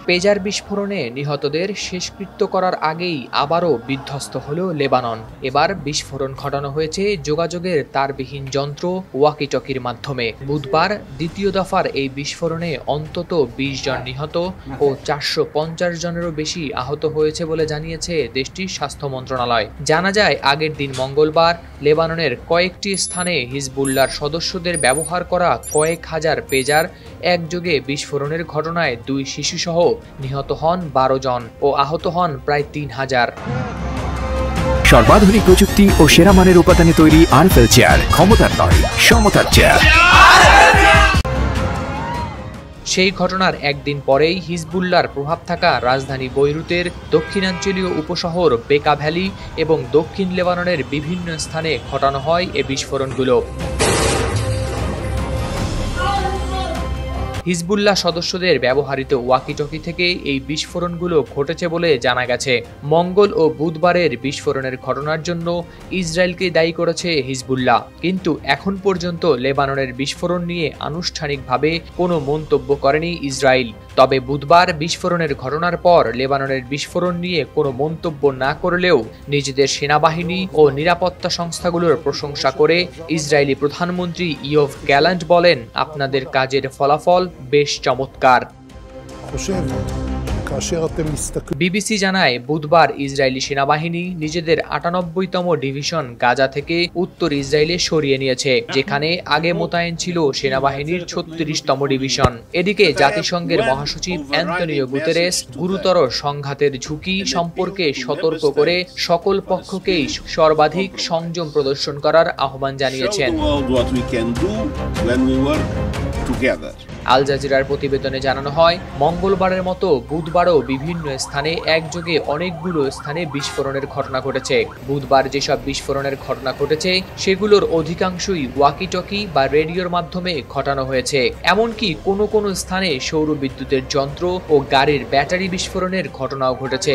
পেজার বিস্ফোরণে নিহতদের শেষকৃত্য করার আগেই আবারও বিধ্বস্ত হল লেবানন। এবার বিস্ফোরণ ঘটানো হয়েছে যোগাযোগের তারবিহীন যন্ত্র ওয়াকিটকির মাধ্যমে। বুধবার দ্বিতীয় দফার এই বিস্ফোরণে অন্তত ২০ জন নিহত ও ৪৫০ জনেরও বেশি আহত হয়েছে বলে জানিয়েছে দেশটির স্বাস্থ্য মন্ত্রণালয়। জানা যায়, আগের দিন মঙ্গলবার লেবাননের কয়েকটি স্থানে হিজবুল্লাহর সদস্যদের ব্যবহার করা কয়েক হাজার পেজার একযোগে বিস্ফোরণের ঘটনায় ২ শিশুসহ নিহত হন ১২ জন ও আহত হন প্রায় ৩,০০০। সর্বাধুনিক প্রযুক্তি ও সেরা মানের উপাদানে তৈরি আরএফএল চেয়ার, ক্ষমতার নয় সমতার চেয়ার। সেই ঘটনার একদিন পরেই হিজবুল্লাহর প্রভাব থাকা রাজধানী বৈরুতের দক্ষিণাঞ্চলীয় উপশহর বেকা ভ্যালি এবং দক্ষিণ লেবাননের বিভিন্ন স্থানে ঘটানো হয় এ বিস্ফোরণগুলো। হিজবুল্লাহ সদস্যদের ব্যবহৃত ওয়াকিটকি থেকে এই বিস্ফোরণগুলো ঘটেছে বলে জানা গেছে। মঙ্গল ও বুধবারের বিস্ফোরণের ঘটনার জন্য ইসরায়েলকে দায়ী করেছে হিজবুল্লাহ, কিন্তু এখন পর্যন্ত লেবাননের বিস্ফোরণ নিয়ে আনুষ্ঠানিকভাবে কোনো মন্তব্য করেনি ইসরায়েল। তবে বুধবার বিস্ফোরণের ঘটনার পর লেবাননের বিস্ফোরণ নিয়ে কোনো মন্তব্য না করলেও নিজেদের সেনাবাহিনী ও নিরাপত্তা সংস্থাগুলোর প্রশংসা করে ইসরায়েলি প্রধানমন্ত্রী ইয়োভ গ্যালান্ট বলেন, আপনাদের কাজের ফলাফল বেশ চমৎকার। বিবিসি জানায়, বুধবার ইসরায়েলি সেনাবাহিনী নিজেদের ৯৮তম ডিভিশন গাজা থেকে উত্তর ইসরায়েলে সরিয়ে নিয়েছে, যেখানে আগে মোতায়েন ছিল সেনাবাহিনীর ৩৬তম ডিভিশন। এদিকে জাতিসংঘের মহাসচিব অ্যান্তনিও গুতেরেস গুরুতর সংঘাতের ঝুঁকি সম্পর্কে সতর্ক করে সকল পক্ষকেই সর্বাধিক সংযম প্রদর্শন করার আহ্বান জানিয়েছেন। আল জাজিরার প্রতিবেদনে জানানো হয়, মঙ্গলবারের মতো বুধবারও বিভিন্ন স্থানে একযোগে অনেকগুলো স্থানে বিস্ফোরণের ঘটনা ঘটেছে। বুধবার যেসব বিস্ফোরণের ঘটনা ঘটেছে সেগুলোর অধিকাংশই ওয়াকিটকি বা রেডিওর মাধ্যমে ঘটানো হয়েছে। এমনকি কোনো কোনো স্থানে সৌর বিদ্যুতের যন্ত্র ও গাড়ির ব্যাটারি বিস্ফোরণের ঘটনাও ঘটেছে।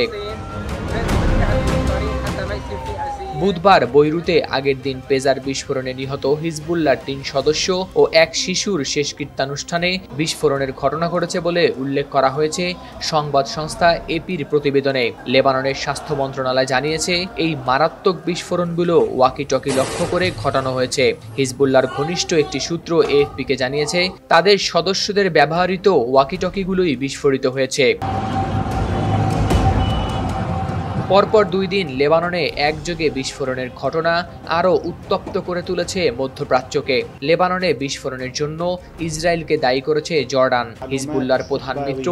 বুধবার বৈরুতে আগের দিন পেজার বিস্ফোরণে নিহত হিজবুল্লাহর ৩ সদস্য ও এক শিশুর শেষকৃত্যানুষ্ঠানে বিস্ফোরণের ঘটনা ঘটেছে বলে উল্লেখ করা হয়েছে সংবাদ সংস্থা এপির প্রতিবেদনে। লেবাননের স্বাস্থ্য মন্ত্রণালয় জানিয়েছে, এই মারাত্মক বিস্ফোরণগুলো ওয়াকিটকি লক্ষ্য করে ঘটানো হয়েছে। হিজবুল্লাহর ঘনিষ্ঠ একটি সূত্র এএফপিকে জানিয়েছে, তাদের সদস্যদের ব্যবহৃত ওয়াকিটকিগুলোই বিস্ফোরিত হয়েছে। পরপর ২ দিন লেবাননে একযোগে বিস্ফোরণের ঘটনা আরও উত্তপ্ত করে তুলেছে মধ্যপ্রাচ্যকে। লেবাননে বিস্ফোরণের জন্য ইসরায়েলকে দায়ী করেছে জর্ডান। হিজবুল্লাহর প্রধান মিত্র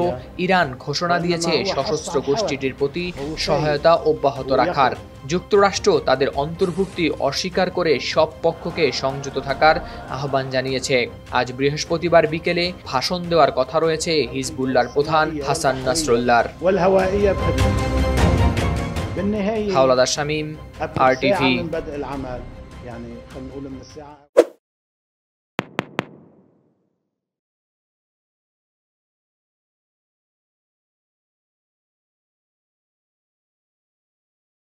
ইরান ঘোষণা দিয়েছে সশস্ত্র গোষ্ঠীটির প্রতি সহায়তা অব্যাহত রাখার। যুক্তরাষ্ট্র তাদের অন্তর্ভুক্তি অস্বীকার করে সব পক্ষকে সংযত থাকার আহ্বান জানিয়েছে। আজ বৃহস্পতিবার বিকেলে ভাষণ দেওয়ার কথা রয়েছে হিজবুল্লাহর প্রধান হাসান নাসরুল্লাহর। হাওলাদার শামীম, RTV।